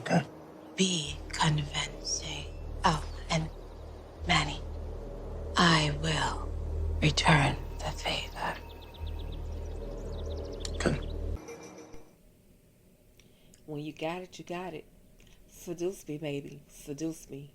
Okay. Be convincing. Oh, and Manny, I will return the favor. Okay. When you got it, you got it. Seduce me, baby. Seduce me.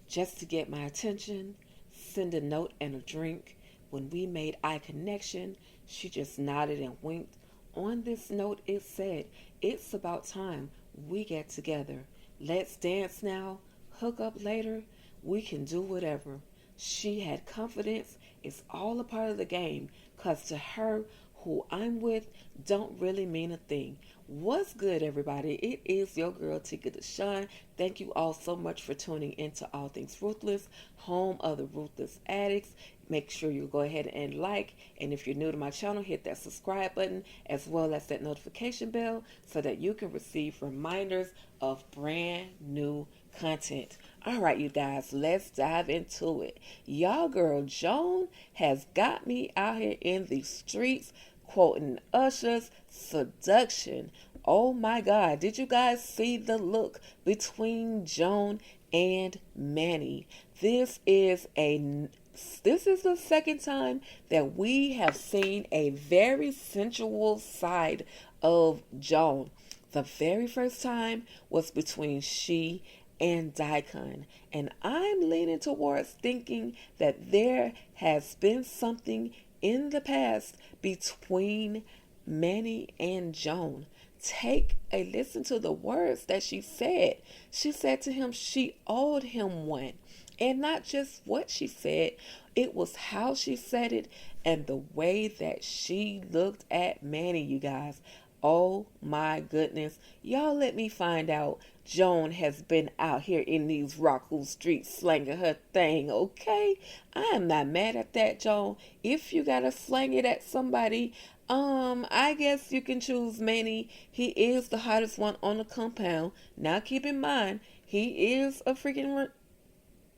Just to get my attention, send a note and a drink. When we made eye connection, she just nodded and winked. On this note, it said, "It's about time we get together. Let's dance now, hook up later. We can do whatever." She had confidence. It's all a part of the game, 'cause to her, who I'm with don't really mean a thing. What's good, everybody? It is your girl, Tika Deshawn. Thank you all so much for tuning into All Things Ruthless, home of the Ruthless Addicts. Make sure you go ahead and like, and if you're new to my channel, hit that subscribe button as well as that notification bell so that you can receive reminders of brand new content. All right, you guys, let's dive into it. Y'all girl Joan has got me out here in these streets quoting Usher's Seduction. Oh my God, did you guys see the look between Joan and Manny? This is the second time that we have seen a very sensual side of Joan. The very first time was between she and Daikon, and I'm leaning towards thinking that there has been something in the past between Manny and Joan. Take a listen to the words that she said. She said to him she owed him one. And not just what she said, it was how she said it and the way that she looked at Manny, you guys. Oh my goodness. Y'all let me find out Joan has been out here in these Rockville streets slanging her thing, okay? I am not mad at that, Joan. If you gotta slang it at somebody, I guess you can choose Manny. He is the hottest one on the compound. Now keep in mind, he is a freaking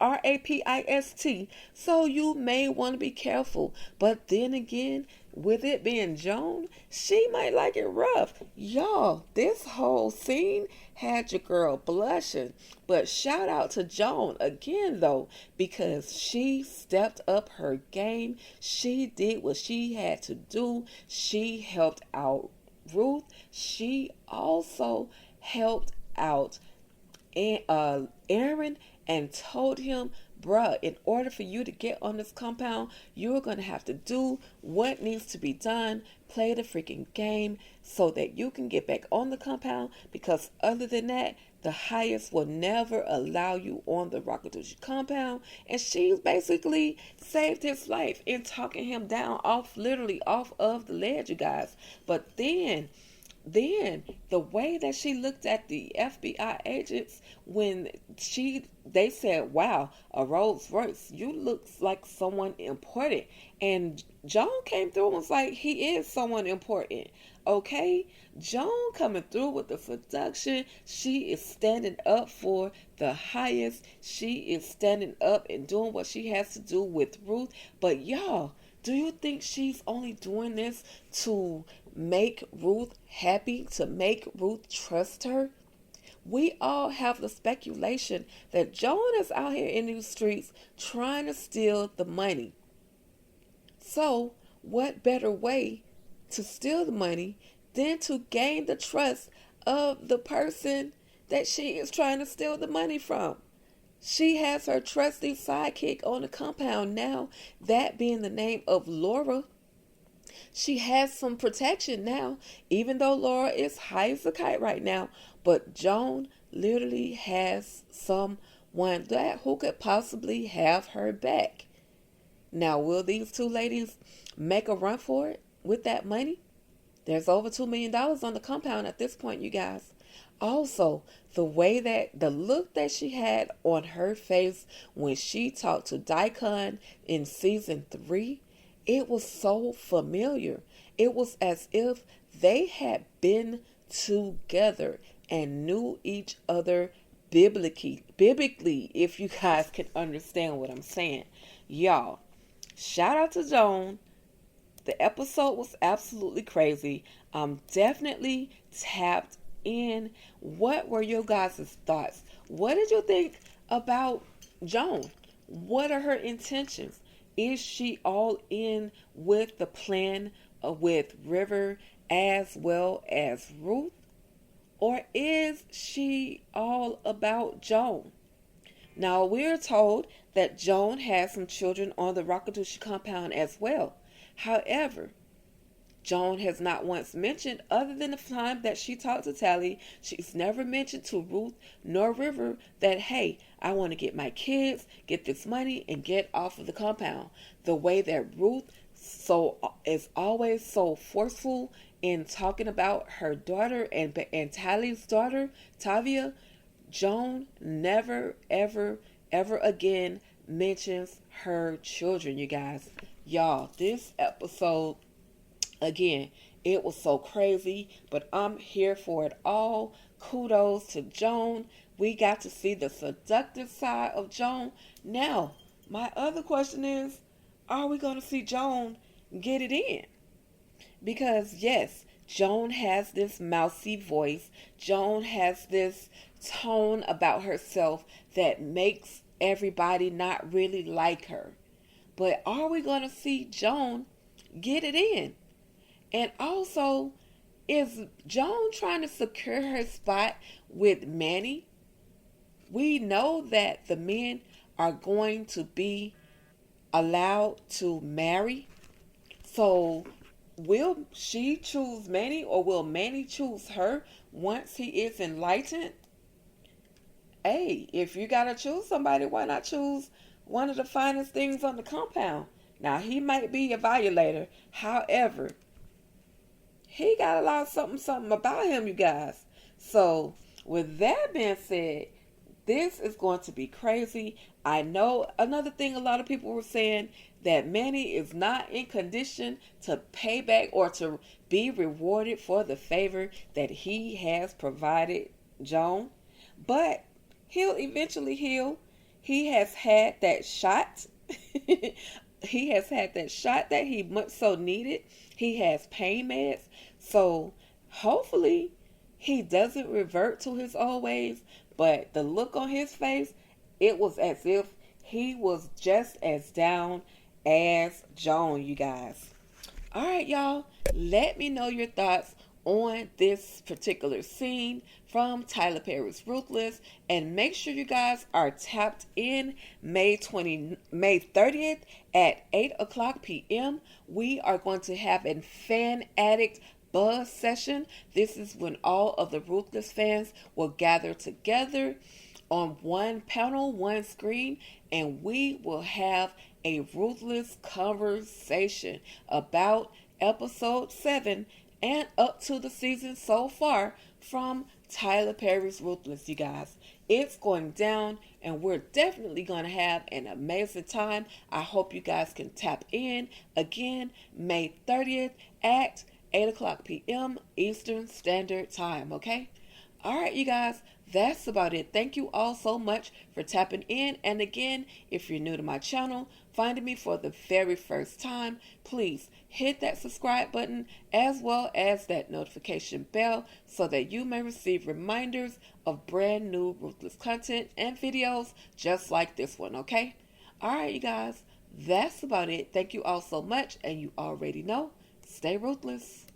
rapist, so you may want to be careful. But then again, with it being Joan, she might like it rough. Y'all, this whole scene had your girl blushing. But shout out to Joan again, though, because she stepped up her game. She did what she had to do. She helped out Ruth. She also helped out Aaron and told him, bruh, in order for you to get on this compound, you're going to have to do what needs to be done, play the freaking game so that you can get back on the compound, because other than that, the highest will never allow you on the Rockadushi compound. And she basically saved his life in talking him down literally off of the ledge, you guys. But then the way that she looked at the FBI agents when they said, "Wow, a Rolls Royce, you look like someone important," and Joan came through and was like, "He is someone important." Okay, Joan coming through with the seduction. She is standing up for the highest. She is standing up and doing what she has to do with Ruth. But y'all, do you think she's only doing this to make Ruth happy, to make Ruth trust her? We all have the speculation that Joan is out here in these streets trying to steal the money. So, what better way to steal the money than to gain the trust of the person that she is trying to steal the money from? She has her trusty sidekick on the compound now, that being the name of Laura. She has some protection now, even though Laura is high as a kite right now. But Joan literally has someone that who could possibly have her back. Now, will these two ladies make a run for it with that money? There's over $2 million on the compound at this point, you guys. Also, the look that she had on her face when she talked to Daikon in season 3, it was so familiar. It was as if they had been together and knew each other biblically, if you guys can understand what I'm saying. Y'all, shout out to Joan. The episode was absolutely crazy. I'm definitely tapped in. What were your guys' thoughts? What did you think about Joan? What are her intentions? Is she all in with the plan with River as well as Ruth? Or is she all about Joan? Now, we're told that Joan has some children on the Rakadushi compound as well. However, Joan has not once mentioned, other than the time that she talked to Tally, she's never mentioned to Ruth nor River that, hey, I want to get my kids, get this money, and get off of the compound. The way that Ruth is always so forceful in talking about her daughter and Tally's daughter, Tavia, Joan never, ever, ever again mentions her children, you guys. Y'all, this episode, again, it was so crazy, but I'm here for it all. Kudos to Joan. We got to see the seductive side of Joan. Now, my other question is, are we going to see Joan get it in? Because, yes, Joan has this mousy voice. Joan has this tone about herself that makes everybody not really like her. But are we going to see Joan get it in? And also, is Joan trying to secure her spot with Manny? We know that the men are going to be allowed to marry. So, will she choose Manny or will Manny choose her once he is enlightened? Hey, if you gotta choose somebody, why not choose one of the finest things on the compound? Now, he might be a violator. However, he got a lot of something about him, you guys. So, with that being said, this is going to be crazy. I know another thing a lot of people were saying that Manny is not in condition to pay back or to be rewarded for the favor that he has provided Joan. But he'll eventually heal. He has had that shot. He has had that shot that he much so needed. He has pain meds. So hopefully he doesn't revert to his old ways. But the look on his face, it was as if he was just as down as Joan, you guys. All right, y'all. Let me know your thoughts on this particular scene from Tyler Perry's Ruthless, and make sure you guys are tapped in May 30th at 8 o'clock p.m. We are going to have a fan addict buzz session. This is when all of the Ruthless fans will gather together on one panel, one screen, and we will have a Ruthless conversation about episode 7 and up to the season so far from Tyler Perry's Ruthless, you guys. It's going down, and we're definitely going to have an amazing time. I hope you guys can tap in again May 30th at 8 o'clock p.m. Eastern Standard Time, okay? All right, you guys, that's about it. Thank you all so much for tapping in. And again, if you're new to my channel, finding me for the very first time, please hit that subscribe button as well as that notification bell so that you may receive reminders of brand new Ruthless content and videos just like this one, okay? All right, you guys, that's about it. Thank you all so much, and you already know, stay ruthless.